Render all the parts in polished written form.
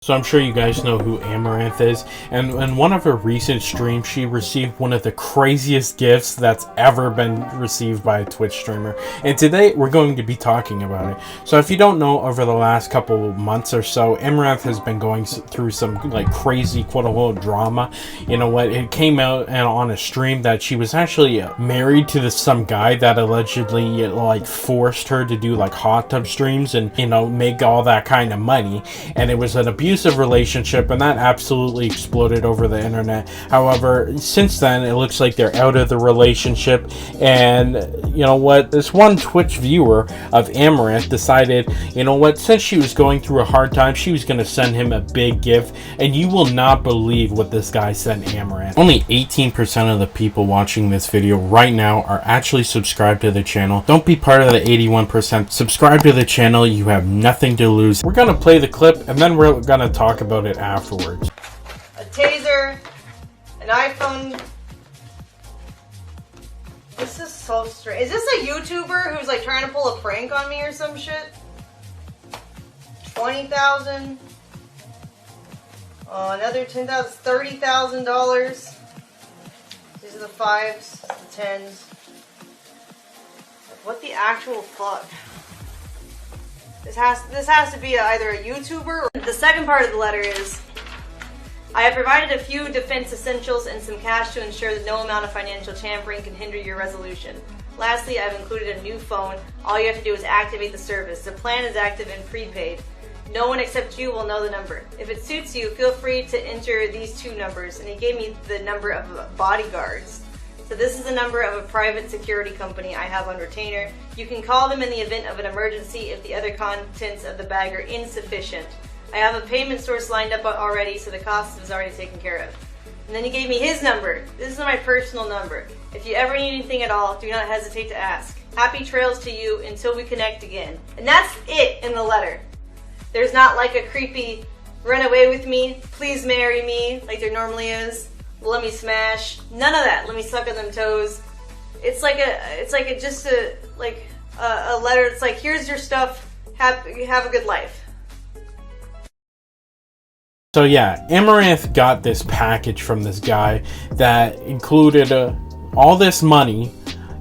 So I'm sure you guys know who Amaranth is, and in one of her recent streams, she received one of the craziest gifts that's ever been received by a Twitch streamer. And today, we're going to be talking about it. So if you don't know, over the last couple of months or so, Amaranth has been going through some like crazy quote-unquote drama. You know what? It came out on a stream that she was actually married to some guy that allegedly like forced her to do like hot tub streams and, you know, make all that kind of money. And it was an abusive relationship, and that absolutely exploded over the internet. However, since then it looks like they're out of the relationship, and you know what, this one Twitch viewer of Amaranth decided, you know what, since she was going through a hard time, she was going to send him a big gift. And you will not believe what this guy sent Amaranth. Only 18% of the people watching this video right now are actually subscribed to the channel. Don't be part of the 81%. Subscribe to the channel. You have nothing to lose. We're going to play the clip, and then we're going to talk about it afterwards. A taser, an iPhone. This is so strange. Is this a YouTuber who's like trying to pull a prank on me or some shit? 20,000. Another 10,000, $30,000. These are the 5s, the 10s. What the actual fuck? This has to be either a YouTuber or... The second part of the letter is, I have provided a few defense essentials and some cash to ensure that no amount of financial tampering can hinder your resolution. Lastly, I've included a new phone. All you have to do is activate the service. The plan is active and prepaid. No one except you will know the number. If it suits you, feel free to enter these two numbers. And he gave me the number of bodyguards. So this is the number of a private security company I have on retainer. You can call them in the event of an emergency if the other contents of the bag are insufficient. I have a payment source lined up already, so the cost is already taken care of. And then he gave me his number. This is my personal number. If you ever need anything at all, do not hesitate to ask. Happy trails to you until we connect again. And that's it in the letter. There's not like a creepy run away with me, please marry me, like there normally is. Let me smash. None of that. Let me suck on them toes. It's like a letter. It's like, here's your stuff. Have a good life. So yeah, Amaranth got this package from this guy that included all this money,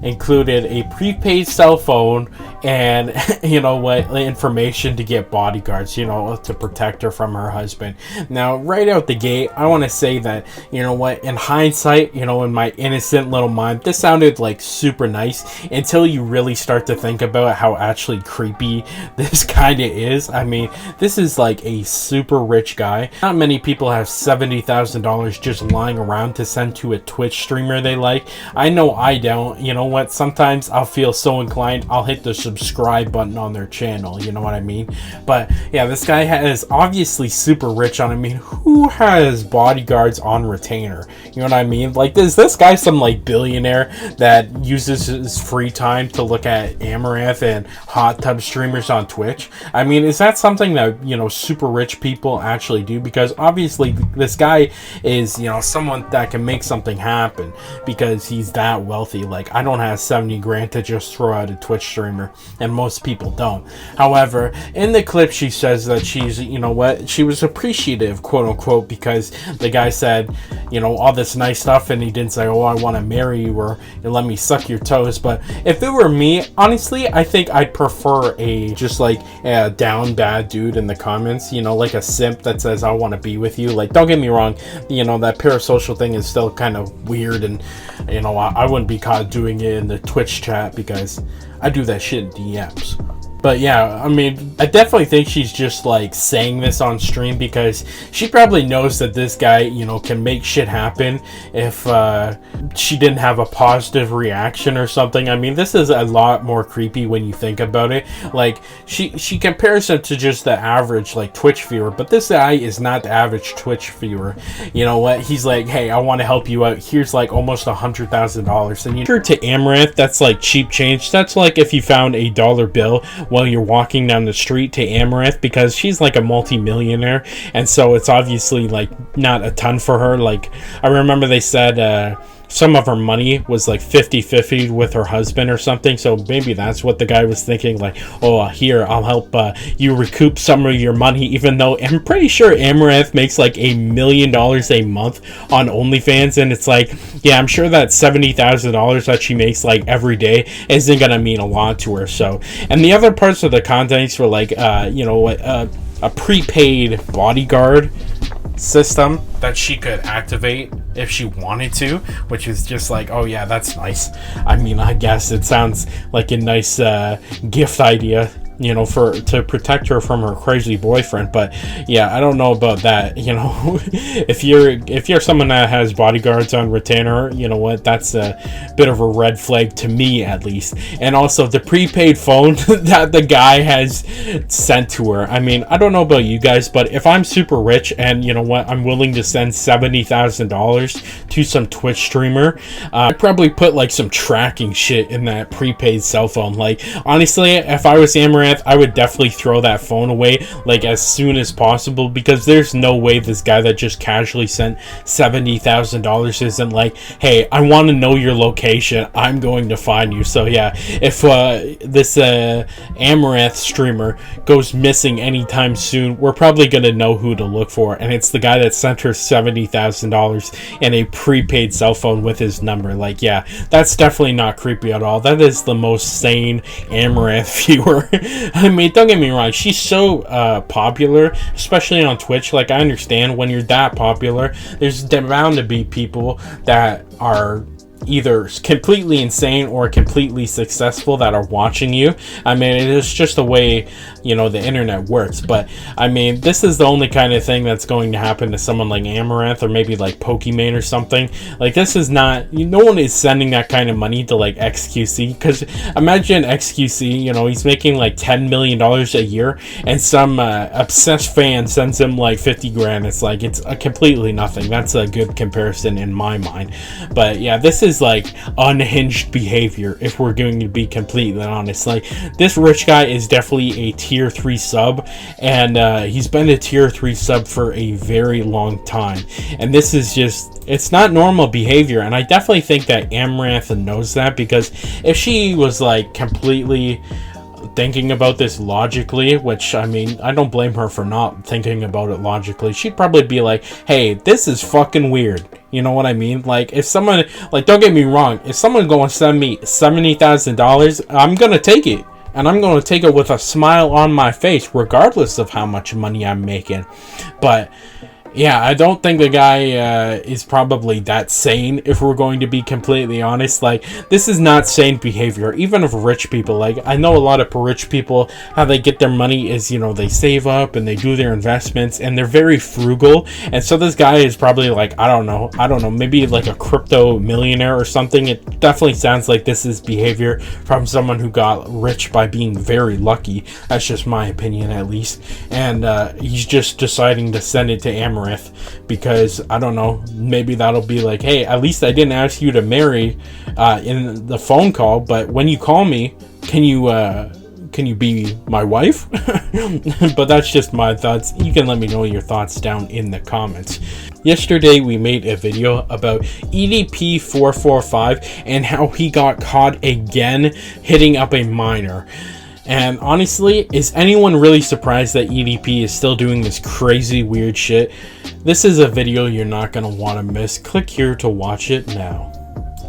included a prepaid cell phone, and you know what, information to get bodyguards, you know, to protect her from her husband. Now, right out the gate, I want to say that, you know what, in hindsight, you know, in my innocent little mind, this sounded like super nice until you really start to think about how actually creepy this kind of is. I mean, this is like a super rich guy. Not many people have $70,000 just lying around to send to a Twitch streamer they like. I know I don't. You know what, sometimes I'll feel so inclined, I'll hit the subscribe button on their channel, you know what I mean? But yeah, this guy is obviously super rich on, I mean, who has bodyguards on retainer? You know what I mean? Like, is this guy some like billionaire that uses his free time to look at Amaranth and hot tub streamers on Twitch? I mean, is that something that, you know, super rich people actually do? Because obviously this guy is, you know, someone that can make something happen because he's that wealthy. Like, I don't have 70 grand to just throw at a Twitch streamer, and most people don't. However, in the clip she says that she's, you know what, she was appreciative, quote unquote, because the guy said, you know, all this nice stuff, and he didn't say, oh, I want to marry you or let me suck your toes. But if it were me, honestly, I think I'd prefer just like a down bad dude in the comments, you know, like a simp that says I want to be with you. Like, don't get me wrong, you know, that parasocial thing is still kind of weird, and you know, I wouldn't be caught doing it in the Twitch chat because I do that shit in DMs. But yeah, I mean, I definitely think she's just like saying this on stream because she probably knows that this guy, you know, can make shit happen if she didn't have a positive reaction or something. I mean, this is a lot more creepy when you think about it. Like, she compares him to just the average like Twitch viewer, but this guy is not the average Twitch viewer. You know what? He's like, hey, I want to help you out. Here's like almost $100,000. And you're to Amaranth, that's like cheap change. That's like if you found a dollar bill while you're walking down the street to Amaranth, because she's like a multi-millionaire, and so it's obviously like not a ton for her. Like, I remember they said some of her money was like 50-50 with her husband or something. So maybe that's what the guy was thinking, like, oh, here, I'll help you recoup some of your money, even though I'm pretty sure Amaranth makes like $1 million a month on OnlyFans. And it's like, yeah, I'm sure that $70,000 that she makes like every day isn't gonna mean a lot to her. So, and the other parts of the contents were like, you know, a prepaid bodyguard system that she could activate if she wanted to, which is just like, oh yeah, that's nice. I mean, I guess it sounds like a nice gift idea, you know, to protect her from her crazy boyfriend. But yeah, I don't know about that, you know. if you're someone that has bodyguards on retainer, you know what, that's a bit of a red flag to me, at least. And also the prepaid phone that the guy has sent to her, I mean, I don't know about you guys, but if I'm super rich and, you know what, I'm willing to send $70,000 to some Twitch streamer, I'd probably put like some tracking shit in that prepaid cell phone. Like, honestly, if I was Amaranth, I would definitely throw that phone away like as soon as possible, because there's no way this guy that just casually sent $70,000 isn't like, hey, I want to know your location, I'm going to find you. So yeah, if this Amaranth streamer goes missing anytime soon, we're probably going to know who to look for, and it's the guy that sent her $70,000 in a prepaid cell phone with his number. Like, yeah, that's definitely not creepy at all. That is the most sane Amaranth viewer. I mean, don't get me wrong, she's so popular, especially on Twitch. Like, I understand when you're that popular, there's bound to be people that are either completely insane or completely successful that are watching you. I mean, it is just the way, you know, the internet works. But I mean, this is the only kind of thing that's going to happen to someone like Amaranth, or maybe like Pokimane or something. Like, this is not, no one is sending that kind of money to like XQC, because imagine XQC, you know, he's making like $10 million a year, and some obsessed fan sends him like 50 grand. It's like, it's completely nothing. That's a good comparison in my mind. But yeah, this is like unhinged behavior, if we're going to be completely honest. Like, this rich guy is definitely a tier 3 sub, and he's been a tier 3 sub for a very long time, and this is just, it's not normal behavior. And I definitely think that Amaranth knows that, because if she was like completely thinking about this logically, which, I mean, I don't blame her for not thinking about it logically, she'd probably be like, hey, this is fucking weird. You know what I mean? Like, if someone, like, don't get me wrong, if someone's going to send me $70,000, I'm going to take it. And I'm going to take it with a smile on my face, regardless of how much money I'm making. But yeah, I don't think the guy is probably that sane, if we're going to be completely honest. Like, this is not sane behavior, even of rich people. Like, I know a lot of rich people, how they get their money is, you know, they save up and they do their investments, and they're very frugal. And so this guy is probably like, I don't know, maybe like a crypto millionaire or something. It definitely sounds like this is behavior from someone who got rich by being very lucky. That's just my opinion, at least. And he's just deciding to send it to Amaranth, because, I don't know, maybe that'll be like, hey, at least I didn't ask you to marry in the phone call, but when you call me, can you be my wife? But that's just my thoughts. You can let me know your thoughts down in the comments. Yesterday we made a video about EDP445 and how he got caught again hitting up a minor. And honestly, is anyone really surprised that EDP is still doing this crazy weird shit? This is a video you're not going to want to miss. Click here to watch it now.